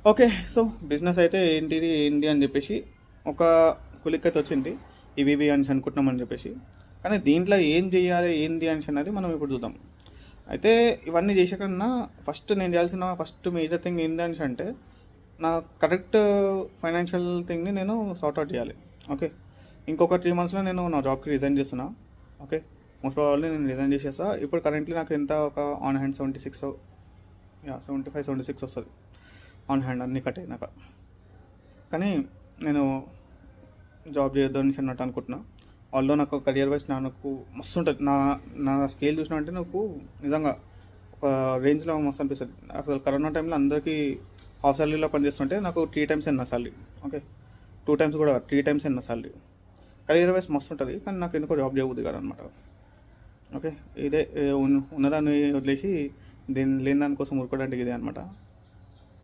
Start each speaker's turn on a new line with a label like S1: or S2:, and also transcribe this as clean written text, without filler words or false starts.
S1: Okay. So, business అయితే ఏంటిది, ఏంటి అని జెప్పేసి ఒక కొలిక్కయితే వచ్చింది. ఇవి అనేసి అనుకుంటున్నామని జెప్పేసి. కానీ దీంట్లో ఏం జేయాలి, ఏంది అనేసి అన్నది మనం ఇప్పుడు చూద్దాం. అయితే ఇవన్నీ చేసే కన్నా ఫస్ట్ నేను చేయాల్సిన ఫస్ట్ మేజర్ థింగ్ ఏందనేసి అంటే, నా కరెక్ట్ ఫైనాన్షియల్ థింగ్‌ని నేను సార్ట్ ఔట్ చేయాలి. ఓకే. ఇంకొక 3 మంత్స్‌లో నేను నా జాబ్‌కి రిజైన్ చేస్తున్నా. ఓకే. మోస్ట్ ప్రాబబ్లీ నేను రిజైన్ చేసేస్తా. ఇప్పుడు కరెంట్‌లీ నాకు ఎంత ఒక ఆన్ హ్యాండ్ 76 75, 76 వస్తది. ఆన్ హ్యాండ్ అన్నీ కట్ అయినాక. కానీ నేను జాబ్ చేయొద్దు అనేసి అన్నట్టు అనుకుంటున్నా. ఆల్‌దో నాకు కెరియర్ వైస్ నాకు మస్తుంటది. నా నా స్కేల్ చూసినావంటే నాకు నిజంగా ఒక రేంజ్‌లో మస్తు అనిపిస్తది. అసలు కరోనా టైంలో అందరికీ హాఫ్ సాలరీలో పనిచేస్తుంటే నాకు 3 టైమ్స్ నా సాలరీ. ఓకే. 2 టైమ్స్ కూడా 3 టైమ్స్ నా సాలరీ. Career vice మస్తుంటది. కానీ నాకు ఎందుకో జాబ్ చేయబుద్ధి కాదనమాట. ఓకే. ఇదే ఉన్నదాన్ని వదిలేసి లేని దాని కోసం ఊరుకోవడానికి ఇదే అనమాట.